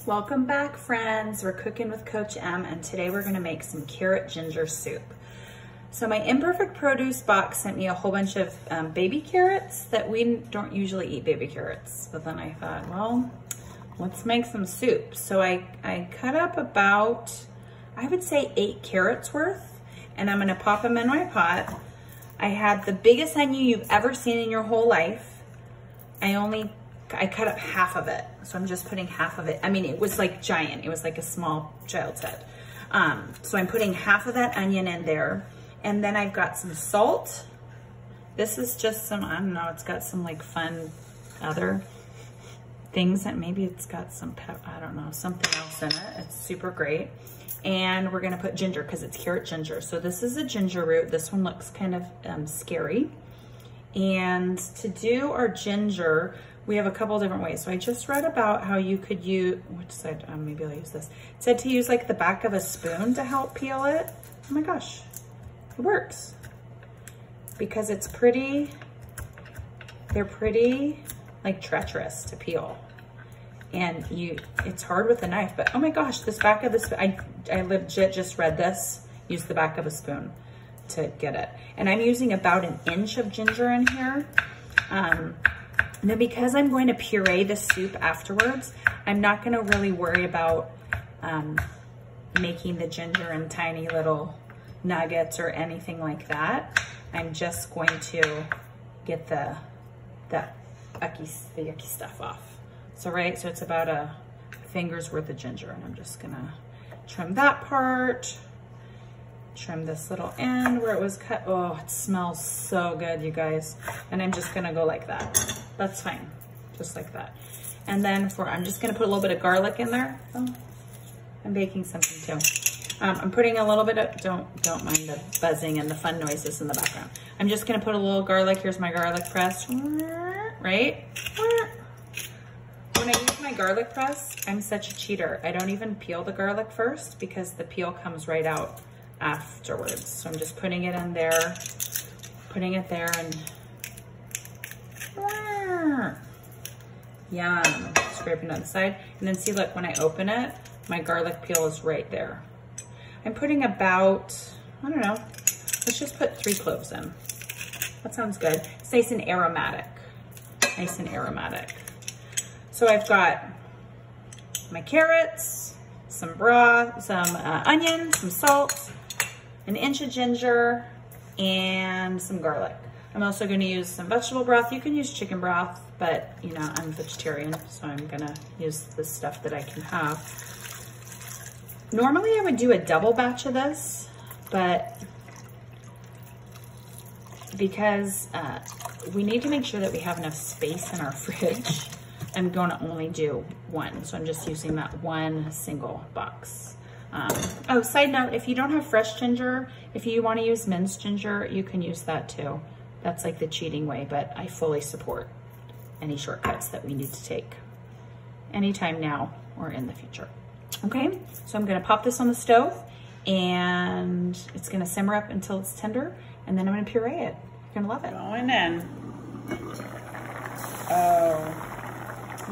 Welcome back, friends. We're cooking with Coach M, and today we're gonna make some carrot ginger soup. So my Imperfect Produce box sent me a whole bunch of baby carrots that we don't usually eat baby carrots. But then I thought, well, let's make some soup. So I cut up about, I would say 8 carrots worth, and I'm gonna pop them in my pot. I had the biggest onion you've ever seen in your whole life. I cut up half of it. So I'm just putting half of it. I mean, it was like giant. It was like a small child's head. So I'm putting half of that onion in there. And then I've got some salt. This is just some, I don't know, it's got some like fun other things that maybe it's got some, I don't know, something else in it. It's super great. And we're gonna put ginger because it's carrot ginger. So this is a ginger root. This one looks kind of scary. And to do our ginger, we have a couple different ways. So I just read about how you could use, which side, maybe I'll use this. It said to use like the back of a spoon to help peel it. Oh my gosh, it works. Because it's pretty, they're pretty like treacherous to peel. And it's hard with a knife, but oh my gosh, this back of the spoon, I legit just read this, use the back of a spoon to get it. And I'm using about 1 inch of ginger in here. Now because I'm going to puree the soup afterwards, I'm not gonna really worry about making the ginger in tiny little nuggets or anything like that. I'm just going to get the yucky stuff off. So so it's about a finger's worth of ginger, and I'm just gonna trim that part, trim this little end where it was cut. Oh, it smells so good, you guys. And I'm just gonna go like that. That's fine, just like that. And then I'm just gonna put a little bit of garlic in there. Oh, I'm baking something too. I'm putting a little bit of, don't mind the buzzing and the fun noises in the background. I'm just gonna put a little garlic. Here's my garlic press, right? When I use my garlic press, I'm such a cheater. I don't even peel the garlic first because the peel comes right out afterwards. So I'm just putting it in there, putting it there, and yum, scraping on the side. And then see, look, when I open it, my garlic peel is right there. I'm putting about, I don't know, let's just put 3 cloves in. That sounds good. It's nice and aromatic, nice and aromatic. So I've got my carrots, some broth, some onion, some salt, 1 inch of ginger, and some garlic. I'm also gonna use some vegetable broth. You can use chicken broth, but you know, I'm vegetarian, so I'm gonna use the stuff that I can have. Normally I would do a double batch of this, but because we need to make sure that we have enough space in our fridge, I'm gonna only do 1. So I'm just using that 1 single box. Oh, side note, if you don't have fresh ginger, if you wanna use minced ginger, you can use that too. That's like the cheating way, but I fully support any shortcuts that we need to take anytime now or in the future. Okay, so I'm gonna pop this on the stove and it's gonna simmer up until it's tender, and then I'm gonna puree it. You're gonna love it. Going in. Oh,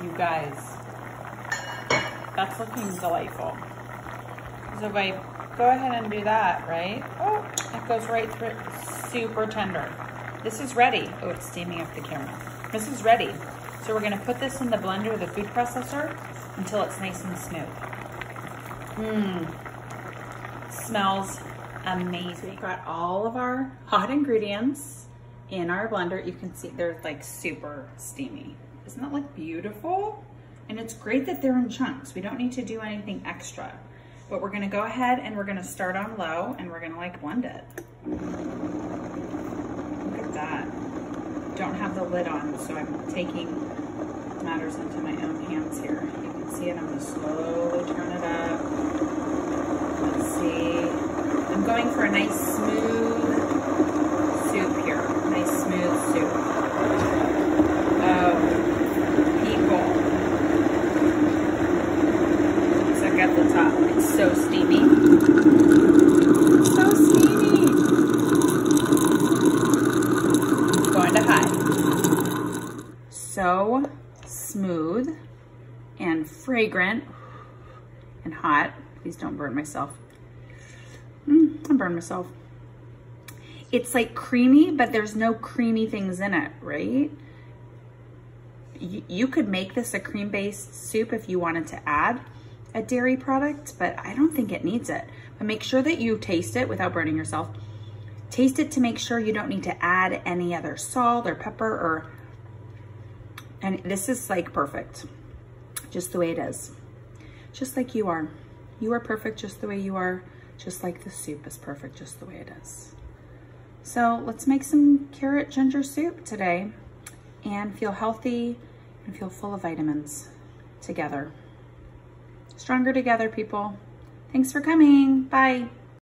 you guys, that's looking delightful. So if I go ahead and do that, right? Oh, it goes right through, super tender. This is ready. Oh, it's steaming up the camera. This is ready. So we're gonna put this in the blender or the food processor until it's nice and smooth. Smells amazing. We've got all of our hot ingredients in our blender. You can see they're like super steamy. Doesn't that look beautiful? And it's great that they're in chunks. We don't need to do anything extra. But we're gonna go ahead and we're gonna start on low and we're gonna like blend it. Look at that. Don't have the lid on, so I'm taking matters into my own hands here. You can see it, I'm gonna slowly turn it up. Let's see. I'm going for a nice smooth soup here. Nice smooth soup. Oh, people. Look at the top. It's so steamy. So steamy. Going to high. So smooth and fragrant. and hot. Please don't burn myself. I burned myself. It's like creamy, but there's no creamy things in it, right? You could make this a cream-based soup if you wanted to add a dairy product, but I don't think it needs it. But make sure that you taste it without burning yourself. Taste it to make sure you don't need to add any other salt or pepper and this is like perfect, just the way it is. Just like you are. You are perfect just the way you are, just like the soup is perfect just the way it is. So let's make some carrot ginger soup today and feel healthy and feel full of vitamins together. Stronger together, people. Thanks for coming. Bye.